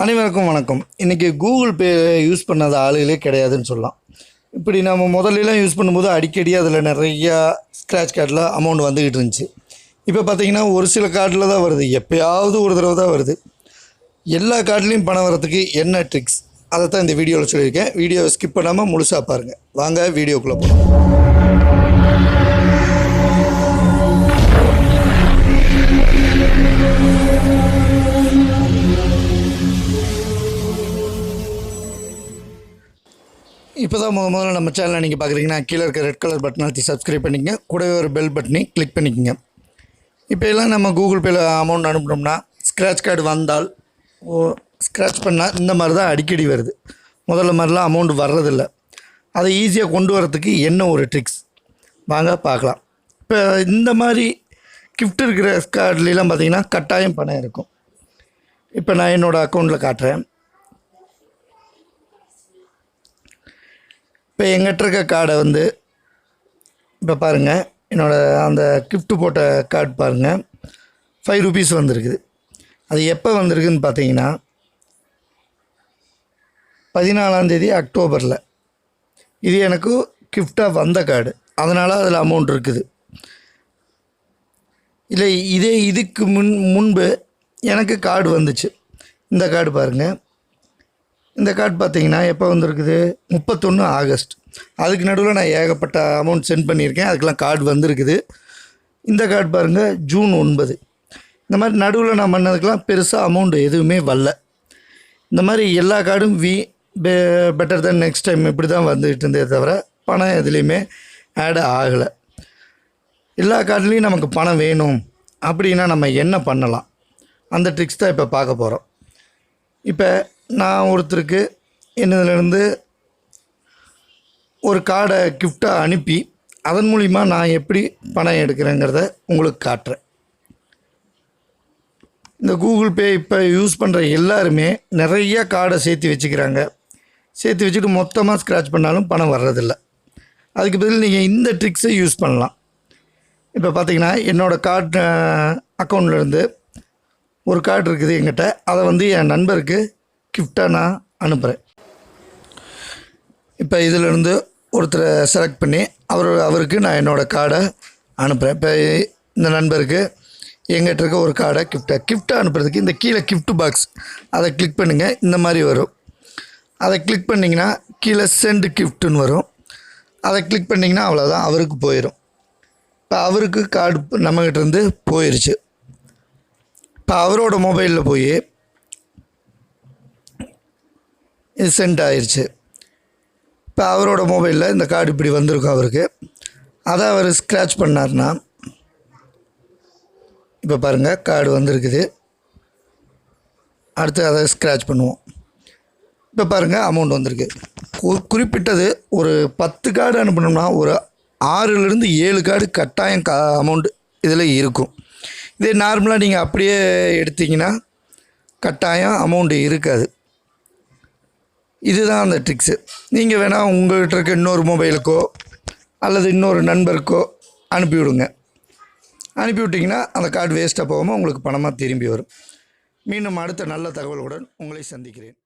அனைவருக்கும் வணக்கம். இன்றைக்கி கூகுள் பே யூஸ் பண்ணாத ஆளுகளே கிடையாதுன்னு சொல்லலாம். இப்படி நம்ம முதல்லலாம் யூஸ் பண்ணும்போது அடிக்கடி அதில் நிறையா ஸ்க்ராட்ச் கார்டில் அமௌண்ட் வந்துக்கிட்டு இருந்துச்சு. இப்போ பார்த்திங்கன்னா ஒரு சில கார்டில் தான் வருது, எப்போயாவது ஒரு தடவை தான் வருது. எல்லா கார்ட்லேயும் பணம் வரத்துக்கு என்ன ட்ரிக்ஸ், அதை தான் இந்த வீடியோவில் சொல்லியிருக்கேன். வீடியோவை ஸ்கிப் பண்ணாமல் முழுசாக பாருங்கள். வாங்க வீடியோக்குள்ளே போகலாம். இப்போ தான் முதல்ல நம்ம சேனலை நீங்கள் பார்க்குறீங்கன்னா கீழே இருக்க ரெட் கலர் பட்டன் அழுத்தி சப்ஸ்கிரைப் பண்ணிக்கங்க. கூடவே ஒரு பெல் பட்டனையும் கிளிக் பண்ணிக்கோங்க. இப்போ எல்லாம் நம்ம கூகுள் பேயில் அமௌண்ட் அனுப்பினோம்னா ஸ்க்ராட்ச் கார்டு வந்தால் ஸ்க்ராட்ச் பண்ணால் இந்த மாதிரி தான் அடிக்கடி வருது. முதல்ல மாதிரிலாம் அமௌண்ட் வர்றதில்ல. அதை ஈஸியாக கொண்டு வரத்துக்கு என்ன ஒரு ட்ரிக்ஸ் வாங்க பார்க்கலாம். இப்போ இந்த மாதிரி கிஃப்ட் இருக்கிற கார்டுலாம் பார்த்திங்கன்னா கட்டாயம் பணம் இருக்கும். இப்போ நான் என்னோடய அக்கௌண்ட்டில் காட்டுறேன். இப்போ எங்கிட்ட இருக்க கார்டை இப்போ பாருங்கள், என்னோடய அந்த கிஃப்ட்டு போட்ட கார்டு பாருங்கள், 5 ரூபீஸ் வந்திருக்குது. அது எப்போ வந்திருக்குன்னு பார்த்தீங்கன்னா 14 அக்டோபரில். இது எனக்கு கிஃப்டாக வந்த கார்டு, அதனால் அதில் அமௌண்ட் இருக்குது. இல்லை இதுக்கு முன்பு எனக்கு கார்டு வந்துச்சு. இந்த கார்டு பாருங்கள், இந்த கார்டு பார்த்தீங்கன்னா எப்போ வந்திருக்குது, 31 ஆகஸ்ட். அதுக்கு நடுவில் நான் ஏகப்பட்ட அமௌண்ட் சென்ட் பண்ணியிருக்கேன், அதுக்கெலாம் கார்டு வந்திருக்குது. இந்த கார்டு பாருங்கள், ஜூன் 9. இந்த மாதிரி நடுவில் நான் பண்ணதுக்கெலாம் பெருசாக அமௌண்ட் எதுவுமே வரல. இந்த மாதிரி எல்லா கார்டும் பெட்டர் தென் நெக்ஸ்ட் டைம் இப்படி தான் வந்துகிட்டு இருந்தே தவிர பணம் எதுலேயுமே ஆட் ஆகலை. எல்லா கார்டுலேயும் நமக்கு பணம் வேணும் அப்படின்னா நம்ம என்ன பண்ணலாம், அந்த ட்ரிக்ஸ் தான் இப்போ பார்க்க போகிறோம். இப்போ நான் ஒருத்தருக்கு என்னதுலேருந்து ஒரு கார்டை கிஃப்டாக அனுப்பி அதன் மூலிமா நான் எப்படி பணம் எடுக்கிறேங்கிறத உங்களுக்கு காட்டுறேன். இந்த கூகுள் பே இப்போ யூஸ் பண்ணுற எல்லாருமே நிறைய கார்டை சேர்த்து வச்சுக்கிறாங்க. சேர்த்து வச்சுட்டு மொத்தமாக ஸ்க்ராட்ச் பண்ணாலும் பணம் வர்றதில்ல. அதுக்கு பதில் நீங்கள் இந்த ட்ரிக்ஸை யூஸ் பண்ணலாம். இப்போ பார்த்திங்கன்னா என்னோடய கார்டு அக்கௌண்ட்லேருந்து ஒரு கார்டு இருக்குது என்கிட்ட, அதை என் நண்பருக்கு கிஃப்டாக நான் அனுப்புகிறேன். இப்போ இதிலேருந்து ஒருத்தரை செலக்ட் பண்ணி அவருக்கு நான் என்னோடய கார்டை அனுப்புகிறேன். இப்போ இந்த நண்பருக்கு எங்கிட்ட இருக்க ஒரு கார்டை கிஃப்டாக அனுப்புறதுக்கு இந்த கீழே கிஃப்ட் பாக்ஸ் அதை கிளிக் பண்ணுங்கள். இந்த மாதிரி வரும். அதை கிளிக் பண்ணிங்கன்னா கீழே சென்ட் கிஃப்ட்டுன்னு வரும். அதை கிளிக் பண்ணிங்கன்னா அவ்வளோதான், அவருக்கு போயிடும். இப்போ அவருக்கு கார்டு நம்மகிட்டேருந்து போயிடுச்சு. இப்போ அவரோட மொபைலில் போய் இது சென்ட் ஆயிடுச்சு. இப்போ அவரோட மொபைலில் இந்த கார்டு இப்படி வந்திருக்கும் அவருக்கு. அதை அவர் ஸ்க்ராட்ச் பண்ணார்னா இப்போ பாருங்கள் கார்டு வந்திருக்குது. அடுத்து அதை ஸ்க்ராட்ச் பண்ணுவோம். இப்போ பாருங்கள் அமௌண்ட் வந்திருக்கு. குறிப்பிட்டது ஒரு 10 கார்டு அனுப்பணும்னா ஒரு 6லேருந்து 7 கார்டு கட்டாயம் அமௌண்ட் இதில் இருக்கும். இதே நார்மலாக நீங்கள் அப்படியே எடுத்திங்கன்னா கட்டாயம் அமௌண்ட்டு இருக்காது. இதுதான் அந்த ட்ரிக்ஸு. நீங்கள் வேணால் உங்கள்கிட்ட இருக்க இன்னொரு மொபைலுக்கோ அல்லது இன்னொரு நண்பருக்கோ அனுப்பிவிடுங்க. அனுப்பிவிட்டிங்கன்னா அந்த கார்டு வேஸ்ட்டாக போகாமல் உங்களுக்கு பணமாக திரும்பி வரும். மீண்டும் அடுத்த நல்ல தகவலுடன் உங்களை சந்திக்கிறேன்.